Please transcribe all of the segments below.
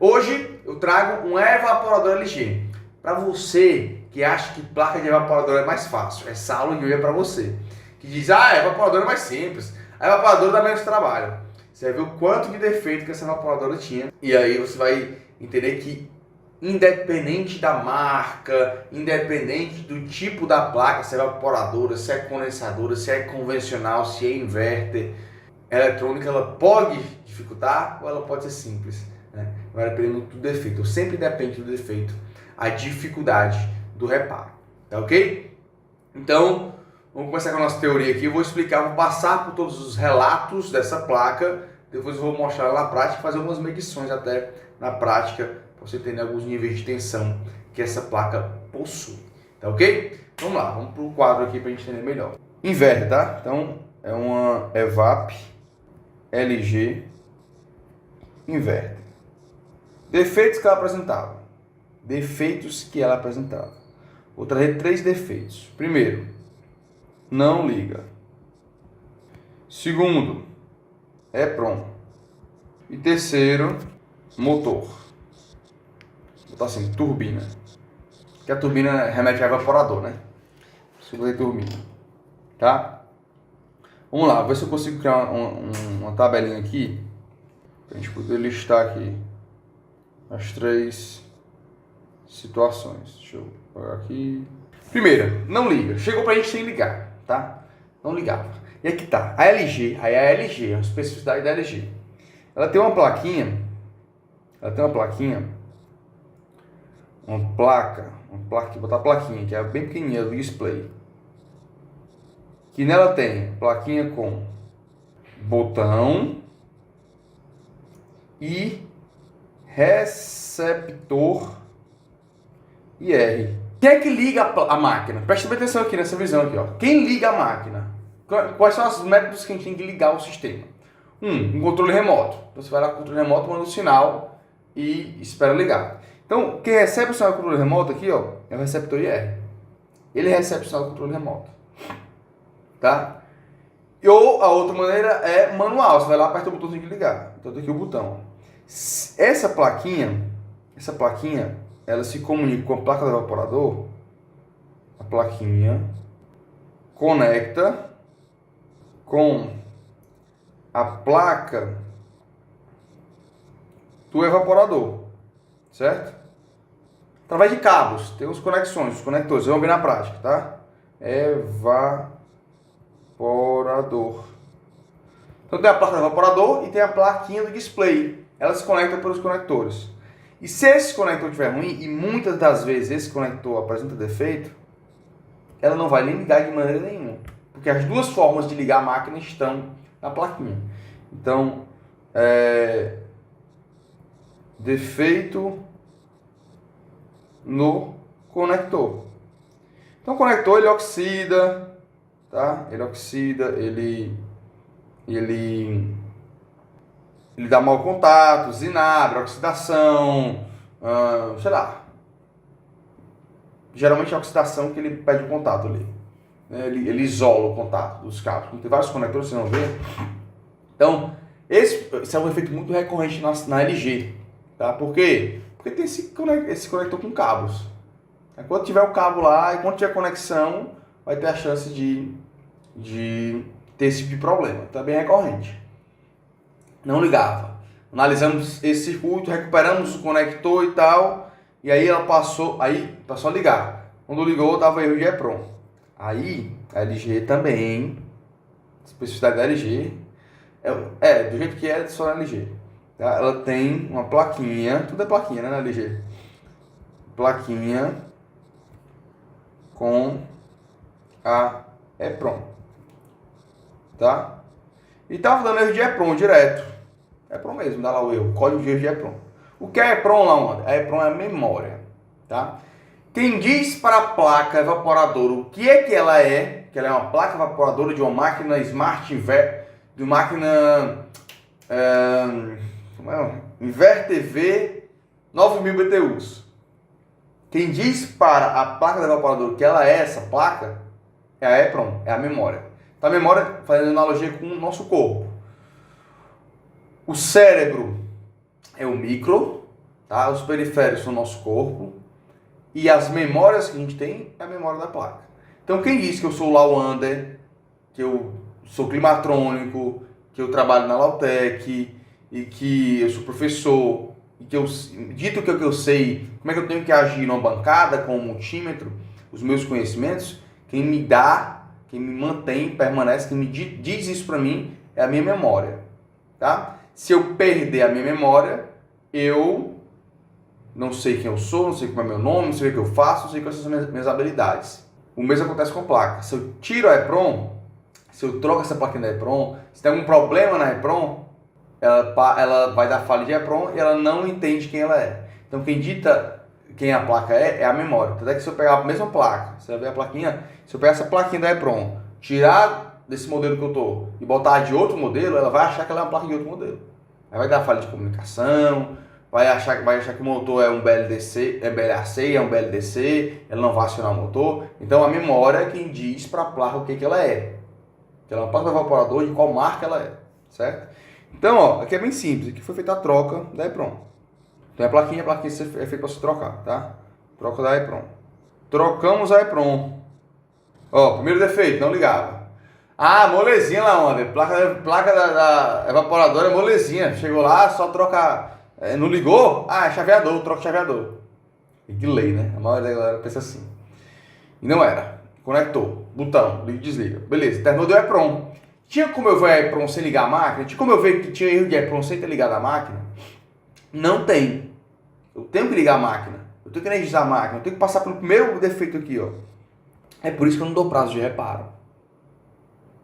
Hoje eu trago um evaporador LG. Para você que acha que placa de evaporador é mais fácil, essa aula de hoje é para você. Que diz, evaporador é mais simples, a evaporadora dá menos trabalho. Você vai ver o quanto de defeito que essa evaporadora tinha. E aí você vai entender que independente da marca, independente do tipo da placa, se é evaporadora, se é condensadora, se é convencional, se é inverter, a eletrônica ela pode dificultar ou ela pode ser simples, né? Vai depender muito do defeito. Sempre depende do defeito a dificuldade do reparo, tá ok? Então, vamos começar com a nossa teoria aqui. Eu vou explicar, vou passar por todos os relatos dessa placa, depois eu vou mostrar ela na prática, fazer algumas medições até na prática, para você entender alguns níveis de tensão que essa placa possui, tá ok? Vamos lá, vamos para o quadro aqui para a gente entender melhor. Inverter, tá? Então, é uma EVAP LG Inverter. Defeitos que ela apresentava. Defeitos que ela apresentava. Vou trazer 3 defeitos. Primeiro, não liga. Segundo, EPROM. E terceiro, motor. Vou botar assim, turbina. Que a turbina remete a evaporador, né? Segunda turbina. Tá? Vamos lá, vou ver se eu consigo criar uma tabelinha aqui para a gente poder listar aqui as 3 situações. Deixa eu pegar aqui. Primeira, não liga. Chegou pra gente sem ligar, tá? Não ligava. E aqui tá, a LG, aí a LG, a especificidade da LG. Ela tem uma plaquinha, uma placa, vou botar a plaquinha, que é bem pequenininha do display. Que nela tem plaquinha com botão e receptor IR. Quem é que liga a máquina? Presta bem atenção aqui nessa visão aqui, ó. Quem liga a máquina? Quais são os métodos que a gente tem que ligar o sistema? Um controle remoto. Então você vai lá com o controle remoto, manda um sinal e espera ligar. Então, quem recebe o sinal do controle remoto aqui, ó, é o receptor IR. Ele recebe o sinal do controle remoto. Tá? Ou a outra maneira é manual. Você vai lá, aperta o botãozinho de ligar. Então tem aqui o botão. Essa plaquinha, ela se comunica com a placa do evaporador. A plaquinha conecta com a placa do evaporador, certo? Através de cabos, tem os conexões, os conectores. Vamos ver na prática, tá? Evaporador. Então tem a placa do evaporador e tem a plaquinha do display. Ela se conecta pelos conectores. E se esse conector estiver ruim, e muitas das vezes esse conector apresenta defeito, ela não vai nem ligar de maneira nenhuma. Porque as duas formas de ligar a máquina estão na plaquinha. Então, defeito no conector. Então o conector ele oxida, tá? Ele dá mau contato, zinabre, oxidação, sei lá. Geralmente é a oxidação que ele pede o contato ali. Ele isola o contato dos cabos. Tem vários conectores, vocês vão ver. Então, esse é um efeito muito recorrente na LG. Tá? Por quê? Porque tem esse conector com cabos. Quando tiver o cabo lá e quando tiver conexão, vai ter a chance de ter esse tipo de problema. Então é bem recorrente. Não ligava. Analisamos esse circuito, recuperamos o conector e tal, e aí ela passou a ligar. Quando ligou, dava erro de EPROM. Aí a LG também, especificidade da LG, do jeito que é só na LG. Tá? Ela tem uma plaquinha, tudo é plaquinha, né, na LG? Plaquinha com a EPROM. Tá? E tava dando erro de EPROM direto. EPROM mesmo, dá lá o erro, código de erro de EPROM. O que é EPROM lá, onde? A EPROM é a memória, tá? Quem diz para a placa evaporadora o que é que ela é uma placa evaporadora de uma máquina Smart Inverter, de uma máquina Inverter V 9000 BTUs. Quem diz para a placa do evaporador que ela é essa placa é a EPROM, é a memória. Então a memória, fazendo analogia com o nosso corpo. O cérebro é o micro, tá? Os periféricos são o nosso corpo e as memórias que a gente tem é a memória da placa. Então quem diz que eu sou Lawander, que eu sou climatrônico, que eu trabalho na Lautec e que eu sou professor e que eu dito que eu sei como é que eu tenho que agir numa bancada com um multímetro, os meus conhecimentos, quem me dá, quem me mantém, permanece, quem me diz isso para mim é a minha memória, tá? Se eu perder a minha memória, eu não sei quem eu sou, não sei como é meu nome, não sei o que eu faço, não sei quais são as minhas habilidades. O mesmo acontece com a placa. Se eu tiro a EPROM, se eu troco essa plaquinha da EPROM, se tem algum problema na EPROM, ela vai dar falha de EPROM e ela não entende quem ela é. Então quem dita quem a placa é a memória. Até que se eu pegar a mesma placa, você vai ver a plaquinha, se eu pegar essa plaquinha da EPROM, tirar desse modelo que eu tô e botar de outro modelo, ela vai achar que ela é uma placa de outro modelo. Aí vai dar falha de comunicação, vai achar que o motor é um BLDC, é BLAC, é um BLDC, ela não vai acionar o motor. Então a memória é quem diz para a placa o que ela é. Que ela é uma placa de evaporador, de qual marca ela é, certo? Então, ó, aqui é bem simples, aqui foi feita a troca da EPROM. Então a plaquinha é feita para se trocar, tá? Troca da EPROM. Trocamos a EPROM. Ó, primeiro defeito, não ligava. Ah, molezinha lá, onde? Placa da evaporadora é molezinha. Chegou lá, só troca. Não ligou? Ah, é chaveador, troca chaveador. E de lei, né? A maioria da galera pensa assim. E não era. Conectou, botão, liga e desliga. Beleza, terminou do EPROM. Tinha como eu ver a EPROM sem ligar a máquina? Tinha como eu ver que tinha erro de EPROM sem ter ligado a máquina? Não tem. Eu tenho que ligar a máquina. Eu tenho que energizar a máquina. Eu tenho que passar pelo primeiro defeito aqui, ó. É por isso que eu não dou prazo de reparo.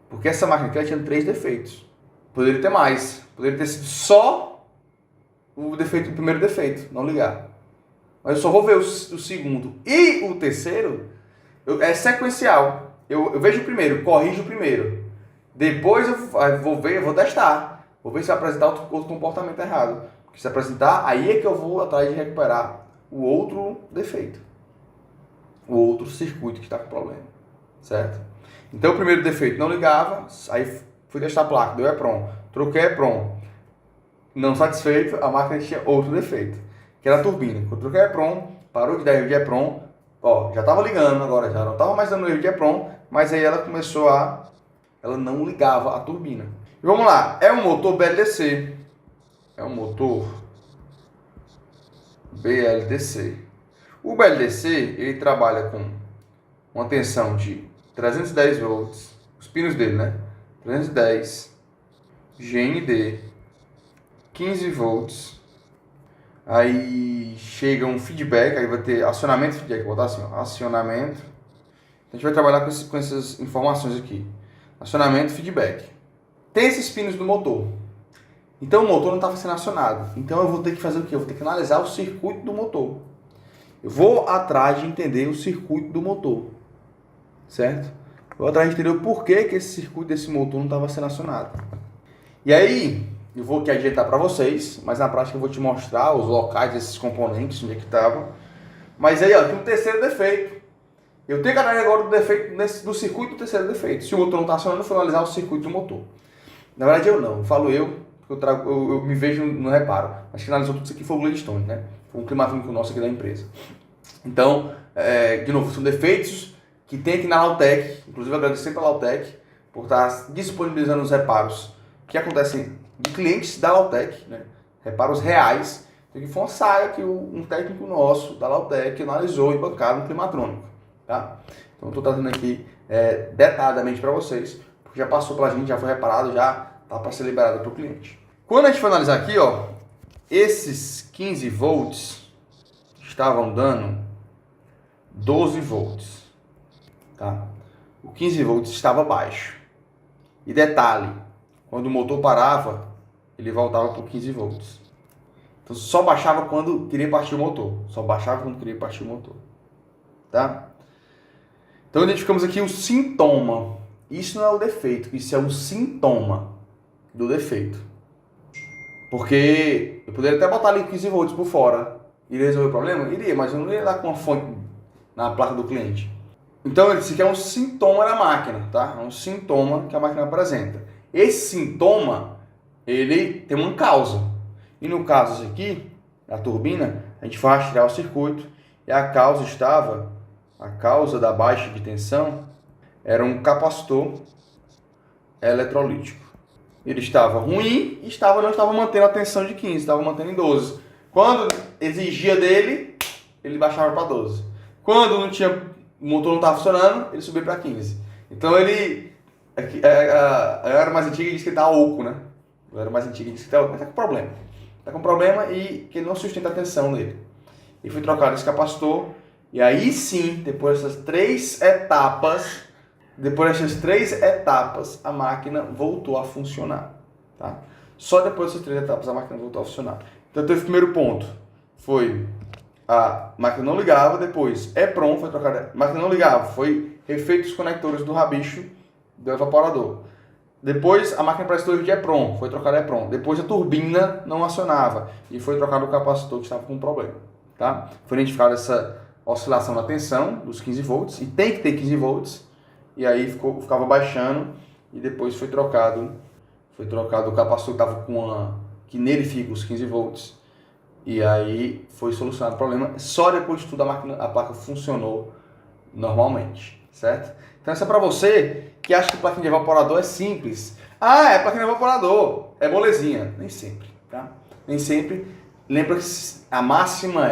Porque essa máquina aqui ela tinha 3 defeitos. Poderia ter mais. Poderia ter sido só o defeito, o primeiro defeito, não ligar. Mas eu só vou ver o segundo e o terceiro. É sequencial. Eu vejo o primeiro, corrijo o primeiro. Depois eu vou ver, eu vou testar. Vou ver se vai apresentar outro comportamento errado. Porque se apresentar, aí é que eu vou atrás de recuperar o outro defeito. O outro circuito que está com problema. Certo? Então o primeiro defeito não ligava, aí fui testar a placa, deu EPROM. Troquei EPROM. Não satisfeito, a máquina tinha outro defeito, que era a turbina. Quando eu troquei a EPROM, parou de dar erro de EPROM, ó, já estava ligando agora, já não estava mais dando erro de EPROM, mas aí ela começou ela não ligava a turbina. E vamos lá, é um motor BLDC, é um motor BLDC. O BLDC, ele trabalha com uma tensão de 310 volts, os pinos dele, né? 310, GND, 15 volts, aí chega um feedback, aí vai ter acionamento e feedback, vou botar assim, ó, acionamento. A gente vai trabalhar com essas informações aqui. Acionamento, feedback. Tem esses pinos do motor. Então o motor não estava sendo acionado. Então eu vou ter que fazer o quê? Eu vou ter que analisar o circuito do motor. Eu vou atrás de entender o circuito do motor. Certo? Vou atrás de entender o porquê que esse circuito desse motor não estava sendo acionado. E aí, eu vou aqui adiantar para vocês, mas na prática eu vou te mostrar os locais desses componentes, onde é que estavam. Mas aí, ó, tem um terceiro defeito. Eu tenho que analisar agora o defeito do circuito do terceiro defeito. Se o motor não está acionando, eu vou analisar o circuito do motor. Na verdade eu não, falo porque eu me vejo no reparo. Acho que analisou tudo isso aqui foi o Gladstone, né? Foi um climatônico nosso aqui da empresa. Então, de novo, são defeitos que tem aqui na Lautec. Inclusive eu agradeço sempre a Lautec por estar disponibilizando os reparos que acontecem de clientes da Lautec, né? Reparos reais. Então, que foi uma saia que um técnico nosso da Lautec analisou e bancado no climatrônico. Tá? Então, estou trazendo aqui detalhadamente para vocês, porque já passou pela gente, já foi reparado, já está para ser liberado para o cliente. Quando a gente for analisar aqui, ó, esses 15 volts estavam dando 12 volts. Tá? O 15 volts estava baixo. E detalhe, quando o motor parava, ele voltava para 15 volts. Então só baixava quando queria partir o motor. Só baixava quando queria partir o motor. Tá? Então identificamos aqui o sintoma. Isso não é o defeito, isso é um sintoma do defeito. Porque eu poderia até botar ali 15 volts por fora. Iria resolver o problema? Iria, mas eu não ia dar com uma fonte na placa do cliente. Então ele disse que é um sintoma da máquina, tá? É um sintoma que a máquina apresenta. Esse sintoma, ele tem uma causa. E no caso aqui, a turbina, a gente foi rastrear o circuito e a causa da baixa de tensão era um capacitor eletrolítico. Ele estava ruim e não estava mantendo a tensão de 15, estava mantendo em 12. Quando exigia dele, ele baixava para 12. Quando não tinha, o motor não estava funcionando, ele subia para 15. Então ele... A era mais antiga diz que ele está oco, né? A era mais antiga diz que está oco, mas está com problema. Está com problema e que ele não sustenta a tensão nele. E foi trocado esse capacitor. E aí sim, depois dessas três etapas, a máquina voltou a funcionar. Tá? Só depois dessas 3 etapas a máquina voltou a funcionar. Então teve o primeiro ponto. Foi a máquina não ligava, depois EPROM foi trocado. A máquina não ligava, foi refeito os conectores do rabicho do evaporador. Depois a máquina prestou de EPROM, foi trocado EPROM. Depois a turbina não acionava e foi trocado o capacitor que estava com problema. Tá? Foi identificada essa oscilação na tensão dos 15 volts, e tem que ter 15 volts, e aí ficava baixando, e depois foi trocado o capacitor que estava que nele fica os 15 volts, e aí foi solucionado o problema. Só depois de tudo a placa funcionou normalmente, certo? Então essa é para você que acha que plaquinha de evaporador é simples. Ah, é plaquinha de evaporador, é molezinha. Nem sempre, tá? Nem sempre. Lembra que a máxima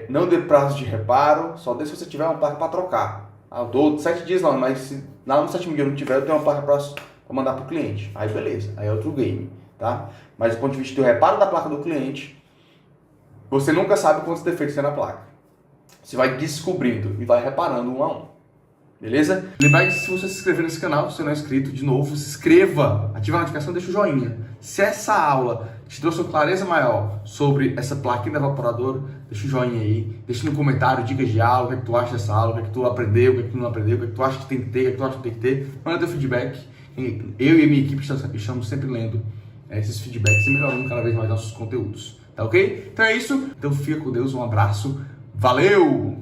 não dê prazo de reparo, só dê se você tiver uma placa para trocar. Eu dou 7 dias não, mas se lá no 7º dia não tiver, eu tenho uma placa para mandar para o cliente. Aí beleza, aí é outro game, tá? Mas do ponto de vista do reparo da placa do cliente, você nunca sabe quantos defeitos tem na placa. Você vai descobrindo e vai reparando um a um. Beleza? Lembrar que se você se inscrever nesse canal, se você não é inscrito, de novo, se inscreva, ativa a notificação, deixa o joinha. Se essa aula te trouxe uma clareza maior sobre essa plaquinha do evaporador, deixa o joinha aí, deixa no comentário dicas de aula, o que é que tu acha dessa aula, o que é que tu aprendeu, o que é que tu não aprendeu, o que é que tu acha que tem que ter, o que é que tu acha que tem que ter. Manda teu feedback. Eu e a minha equipe estamos sempre lendo esses feedbacks e melhorando cada vez mais nossos conteúdos. Tá ok? Então é isso. Então fica com Deus, um abraço. Valeu!